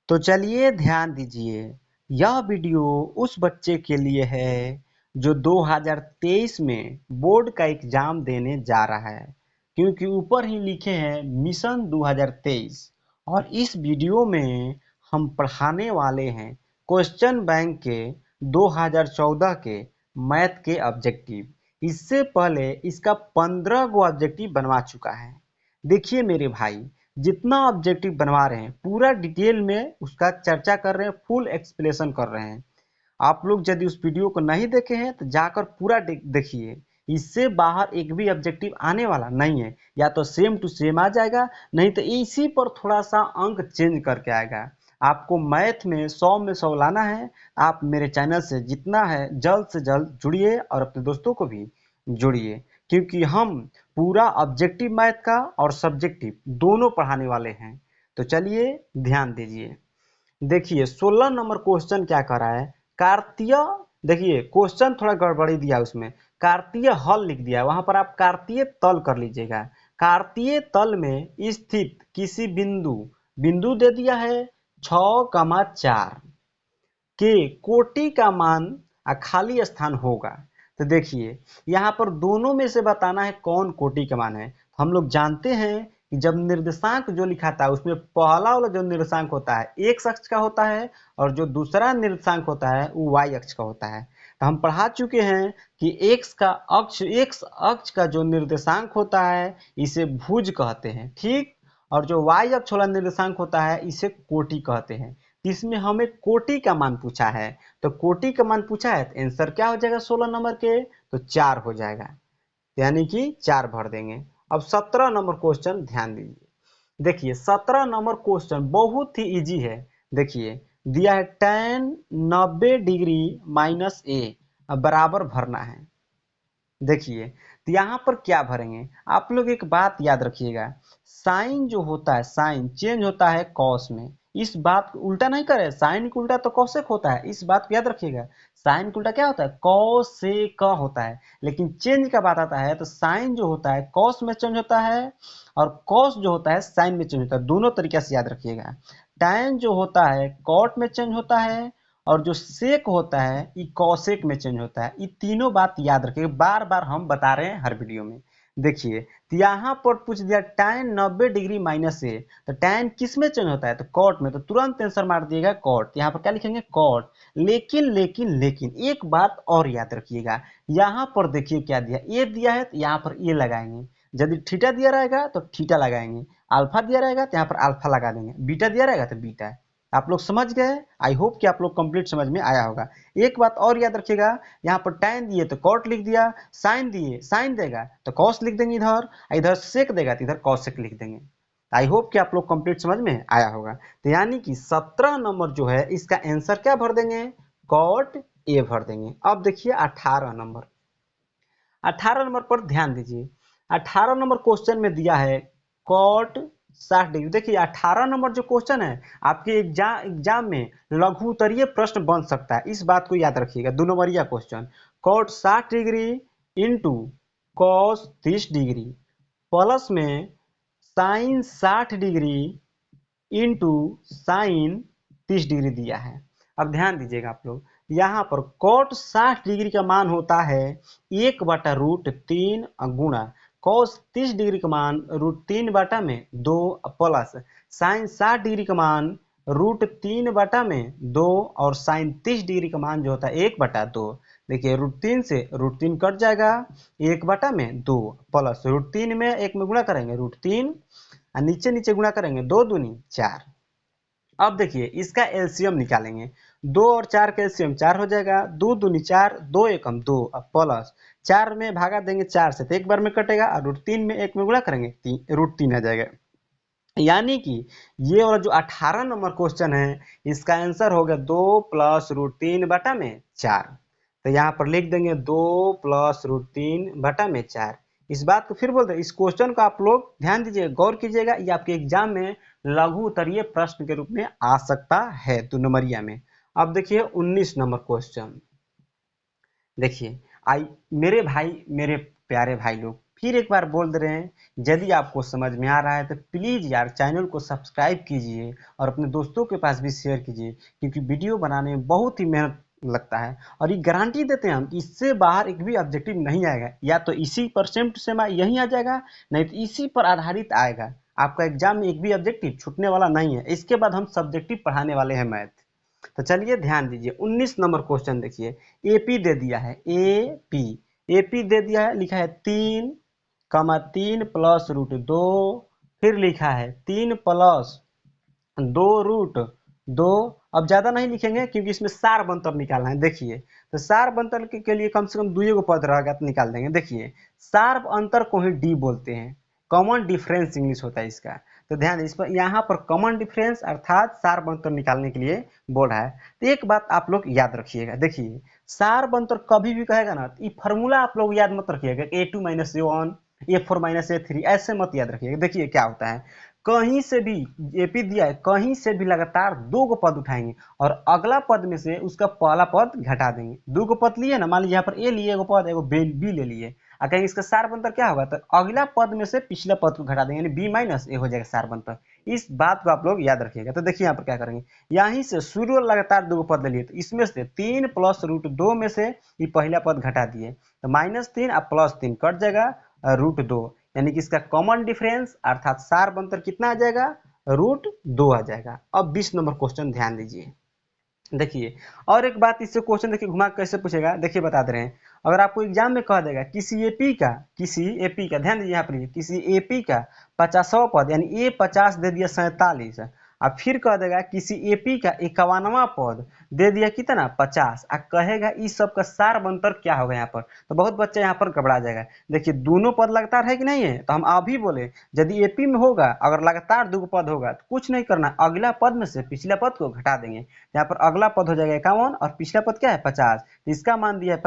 तो चलिए ध्यान दीजिए, यह वीडियो उस बच्चे के लिए है जो 2023 में बोर्ड का एग्जाम देने जा रहा है, क्योंकि ऊपर ही लिखे हैं मिशन 2023। और इस वीडियो में हम पढ़ाने वाले हैं क्वेश्चन बैंक के 2014 के मैथ के ऑब्जेक्टिव। इससे पहले इसका 15 गो ऑब्जेक्टिव बनवा चुका है। देखिए मेरे भाई, जितना ऑब्जेक्टिव बनवा रहे हैं पूरा डिटेल में उसका चर्चा कर रहे हैं, फुल एक्सप्लेनेशन कर रहे हैं। आप लोग यदि उस वीडियो को नहीं देखे हैं तो जाकर पूरा देखिए। इससे बाहर एक भी ऑब्जेक्टिव आने वाला नहीं है, या तो सेम टू सेम आ जाएगा, नहीं तो इसी पर थोड़ा सा अंक चेंज करके आएगा। आपको मैथ में 100 में 100 लाना है। आप मेरे चैनल से जितना है जल्द से जल्द जुड़िए और अपने दोस्तों को भी जोड़िए, क्योंकि हम पूरा ऑब्जेक्टिव मैथ का और सब्जेक्टिव दोनों पढ़ाने वाले हैं। तो चलिए ध्यान दीजिए। देखिए 16 नंबर क्वेश्चन क्या कर रहा है, कार्तीय। देखिए क्वेश्चन थोड़ा गड़बड़ी दिया, उसमें कार्तीय हल लिख दिया, वहां पर आप कार्तीय तल कर लीजिएगा। कार्तीय तल में स्थित किसी बिंदु बिंदु दे दिया है 6,4 के कोटि का मान खाली स्थान होगा। तो देखिए यहाँ पर दोनों में से बताना है कौन कोटि का मान है। हम लोग जानते हैं कि जब निर्देशांक जो लिखा था उसमें पहला वाला जो निर्देशांक होता है x अक्ष का होता है, और जो दूसरा निर्देशांक होता है वो y अक्ष का होता है। तो हम पढ़ा चुके हैं कि x अक्ष का जो निर्देशांक होता है इसे भुज कहते हैं, ठीक। और जो y अक्ष वाला निर्देशांक होता है इसे कोटि कहते हैं। इसमें हमें कोटि का मान पूछा है, तो कोटि का मान पूछा है तो आंसर क्या हो जाएगा 16 नंबर के, तो 4 हो जाएगा, यानी कि 4 भर देंगे। अब 17 नंबर क्वेश्चन ध्यान दीजिए। देखिए 17 नंबर क्वेश्चन बहुत ही इजी है। देखिए दिया है tan 90 डिग्री माइनस ए, अब बराबर भरना है। देखिए तो यहाँ पर क्या भरेंगे, आप लोग एक बात याद रखिएगा, साइन जो होता है साइन चेंज होता है कॉस में। इस बात को उल्टा नहीं करे, साइन को उल्टा तो कॉसेक होता है, इस बात को याद रखिएगा। साइन को उल्टा क्या होता है, कॉसेक होता है। लेकिन चेंज का बात आता है तो साइन जो होता है कॉस में चेंज होता है, और कॉस जो होता है साइन में चेंज होता है, दोनों तरीके से याद रखिएगा। टैन जो होता है कॉट में चेंज होता है, और जो सेक होता है ये कॉसेक में चेंज होता है। ये तीनों बात याद रखिए, बार बार हम बता रहे हैं हर वीडियो में। देखिए तो यहाँ पर पूछ दिया tan 90 डिग्री माइनस ए, तो tan किस में चेंज होता है, तो कॉट में, तो तुरंत आंसर मार दिएगा कॉट। यहाँ पर क्या लिखेंगे कॉट। लेकिन लेकिन लेकिन एक बात और याद रखिएगा, यहाँ पर देखिए क्या दिया, ए दिया है तो यहाँ पर ए लगाएंगे। यदि थीटा दिया रहेगा तो थीटा लगाएंगे, अल्फा दिया रहेगा तो यहाँ पर अल्फा लगा देंगे, बीटा दिया रहेगा तो बीटा। आप लोग समझ गए। आई होप कि आप लोग कंप्लीट समझ में आया होगा। एक बात और याद रखिएगा, यहाँ पर tan दिए तो कॉट लिख दिया, साइन दिए साइन देगा तो कॉस लिख देंगे इधर, इधर सेक देगा तो इधर कॉसेक लिख देंगे। आई होप कि आप लोग कंप्लीट समझ में आया होगा। तो यानी कि 17 नंबर जो है इसका आंसर क्या भर देंगे, कॉट ए भर देंगे। अब देखिए 18 नंबर, 18 नंबर पर ध्यान दीजिए। 18 नंबर क्वेश्चन में दिया है कॉट 60 डिग्री। देखिए 18 नंबर जो क्वेश्चन है आपके एग्जाम में लघु उत्तरीय प्रश्न बन सकता है, इस बात को याद रखिएगा। 2 नंबरिया question, cot 60 degree into cos 30 degree plus में sine 60 degree into sine 30 degree दिया है। अब ध्यान दीजिएगा आप लोग, यहाँ पर कॉट 60 डिग्री का मान होता है 1/√3 गुणा कॉस 30 डिग्री का मान √3/2 प्लस साइन 60 डिग्री का मान √3/2 और साइन 30 डिग्री का मान जो होता है 1/2। देखिए √3 से √3 कट जाएगा, 1/2 प्लस √3 में 1 में गुणा करेंगे √3, और नीचे नीचे गुणा करेंगे 2 दूनी 4। अब देखिए इसका एलसीएम निकालेंगे, 2 और 4 का एलसीएम 4 हो जाएगा, 2 दूनी 4, 2 एकम 2 प्लस 4 में भागा देंगे 4 से तो एक बार में कटेगा, और √3 में 1 में गुणा करेंगे √3 आ जाएगा। यानी कि ये वाला जो 18 नंबर क्वेश्चन है इसका आंसर हो गया 2 प्लस √3/4। तो यहाँ पर लिख देंगे 2 प्लस √3/4। इस बात को फिर बोलते हैं, इस क्वेश्चन को आप लोग ध्यान दीजिए, गौर कीजिएगा, ये आपके एग्जाम में लघु उत्तरीय प्रश्न के रूप में आ सकता है 2 नंबरिया में। अब देखिए 19 नंबर क्वेश्चन। देखिए आई मेरे भाई, मेरे प्यारे भाई लोग, फिर एक बार बोल दे रहे हैं, यदि आपको समझ में आ रहा है तो प्लीज़ यार चैनल को सब्सक्राइब कीजिए और अपने दोस्तों के पास भी शेयर कीजिए, क्योंकि वीडियो बनाने में बहुत ही मेहनत लगता है। और ये गारंटी देते हैं हम कि इससे बाहर एक भी ऑब्जेक्टिव नहीं आएगा, या तो इसी परसेंट से यही आ जाएगा, नहीं तो इसी पर आधारित आएगा। आपका एग्जाम में एक भी ऑब्जेक्टिव छूटने वाला नहीं है। इसके बाद हम सब्जेक्टिव पढ़ाने वाले हैं मैथ। तो चलिए ध्यान दीजिए, 19 नंबर क्वेश्चन देखिए। एपी दे दिया है, एपी एपी दे दिया है, लिखा है 3,3 + √2। फिर लिखा है 3 + 2 √2। अब ज्यादा नहीं लिखेंगे क्योंकि इसमें सार बंतर निकालना है। देखिए, तो सार बंतर के लिए कम से कम दुई पद रहेगा तो निकाल देंगे। देखिए, सार अंतर को ही डी बोलते हैं, कॉमन डिफरेंस इंग्लिश होता है इसका। तो ध्यान इस पर, यहाँ पर कॉमन डिफरेंस अर्थात सार बंतर निकालने के लिए बोल रहा है। तो एक बात आप लोग याद रखिएगा, देखिए सार बंतर कभी भी कहेगा ना, ये फॉर्मूला आप लोग याद मत रखिएगा, A2 - A1, A4 - A3, ऐसे मत याद रखिएगा। देखिए क्या होता है, कहीं से भी एपी दिया है, कहीं से भी लगातार दो गो पद उठाएंगे और अगला पद में से उसका पहला पद घटा देंगे। दो गो पद लिए ना, मान लीजिए यहाँ पर ए लिए एगो पद, एगो बी ले लिए, और कहेंगे इसका सार बंतर क्या होगा, तो अगला पद में से पिछला पद को घटा देंगे, यानी B - A हो जाएगा सार बंतर। इस बात को आप लोग याद रखिएगा। तो देखिए यहाँ पर क्या करेंगे, यहीं से शुरू लगातार दो पद ले लिए, तो इसमें से 3 + √2 में से ये पहला पद घटा दिए, तो -3 और +3 कट जाएगा, √2, यानी कि इसका कॉमन डिफरेंस अर्थात सार बंतर कितना आ जाएगा, √2 आ जाएगा। अब 20 नंबर क्वेश्चन ध्यान दीजिए। देखिए, और एक बात, इससे क्वेश्चन देखिए घुमा कैसे पूछेगा, देखिए बता दे रहे हैं। अगर आपको एग्जाम में कह देगा किसी एपी का ध्यान दीजिए यहाँ पर, किसी एपी का 50वां पद, यानी A50 दे दिया 47, और फिर कह देगा किसी एपी का 51वां पद दे दिया कितना 50, और कहेगा इस सब का सार बंतर क्या होगा यहाँ पर, तो बहुत बच्चा यहाँ पर घबरा जाएगा। देखिए दोनों पद लगातार है कि नहीं है, तो हम अभी बोले यदि एपी में होगा, अगर लगातार दो पद होगा तो कुछ नहीं करना, अगला पद में से पिछला पद को घटा देंगे। यहाँ पर अगला पद हो जाएगा 51 और पिछला पद क्या है 50, इसका मान दिया है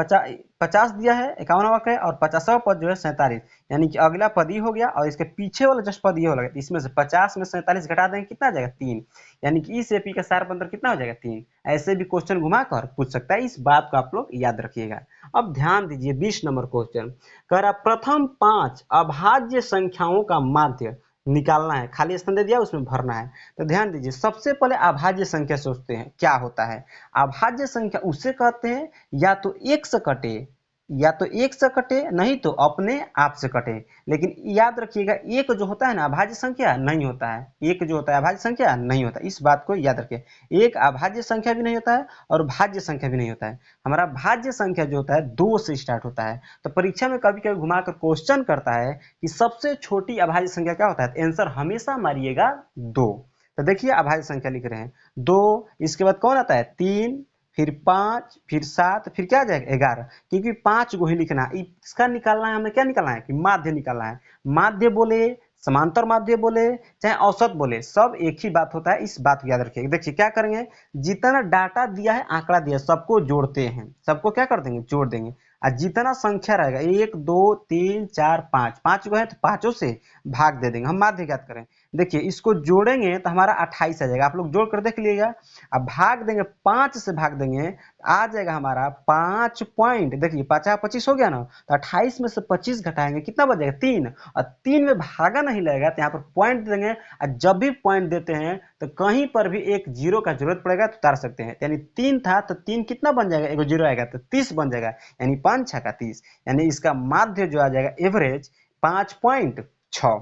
50 दिया है, 51वां का है, और 50वां पद जो है 47, यानी कि अगला पद ही हो गया और इसके पीछे वाला जस्ट पद ये हो गया। इसमें से 50 में 47 घटा देंगे, कितना आ जाएगा 3, यानी कि इस एपी का सार बंतर कितना हो जाएगा 3। ऐसे भी क्वेश्चन घुमा कर पूछ सकता है, इस बात को आप लोग याद रखिएगा। अब ध्यान दीजिए 20 नंबर क्वेश्चन कह रहा प्रथम 5 अभाज्य संख्याओं का माध्य निकालना है, खाली स्थान दे दिया उसमें भरना है। तो ध्यान दीजिए, सबसे पहले अभाज्य संख्या सोचते हैं क्या होता है। अभाज्य संख्या उसे कहते हैं या तो एक से कटे, या तो एक से कटे, नहीं तो अपने आप से कटे। लेकिन याद रखिएगा, एक जो होता है ना अभाज्य संख्या नहीं होता है, एक जो होता है अभाज्य संख्या नहीं होता, इस बात को याद रखिए। एक अभाज्य संख्या भी नहीं होता है और भाज्य संख्या भी नहीं होता है। हमारा भाज्य संख्या जो होता है 2 से स्टार्ट होता है। तो परीक्षा में कभी कभी घुमाकर क्वेश्चन करता है कि सबसे छोटी अभाज्य संख्या क्या होता है, तो आंसर हमेशा मारिएगा 2। तो देखिए अभाज्य संख्या लिख रहे हैं 2, इसके बाद कौन आता है 3, फिर 5, फिर 7, फिर क्या आ जाएगा 11, क्योंकि 5 को ही लिखना है। इसका निकालना है, हमें क्या निकालना है कि माध्य निकालना है। माध्य बोले, समांतर माध्य बोले, चाहे औसत बोले, सब एक ही बात होता है, इस बात को याद रखिएगा। देखिए क्या करेंगे, जितना डाटा दिया है, आंकड़ा दिया है, सबको जोड़ते हैं, सबको क्या कर देंगे जोड़ देंगे, और जितना संख्या रहेगा 1 2 3 4 5, 5 को है तो पांचों से भाग दे देंगे। हम माध्य ज्ञात करें, देखिए इसको जोड़ेंगे तो हमारा 28 आ जाएगा, आप लोग जोड़ कर देख लीजिएगा। अब भाग देंगे, 5 से भाग देंगे, आ जाएगा हमारा 5 पॉइंट, देखिए 50 25 हो गया ना, तो 28 में से 25 घटाएंगे, कितना बच जाएगा 3, और 3 में भागा नहीं लगेगा तो यहाँ पर पॉइंट देंगे। और जब भी पॉइंट देते हैं तो कहीं पर भी एक जीरो का जरूरत पड़ेगा तो उतार सकते हैं, यानी 3 था तो 3 कितना बन जाएगा, एक जीरो आएगा तो 30 बन जाएगा, यानी 5 6 का 30, यानी इसका माध्य जो आ जाएगा एवरेज 5.6।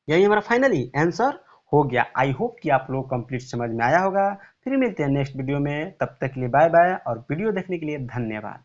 यही हमारा फाइनली आंसर हो गया। आई होप कि आप लोग कंप्लीट समझ में आया होगा। फिर मिलते हैं नेक्स्ट वीडियो में, तब तक के लिए बाय बाय, और वीडियो देखने के लिए धन्यवाद।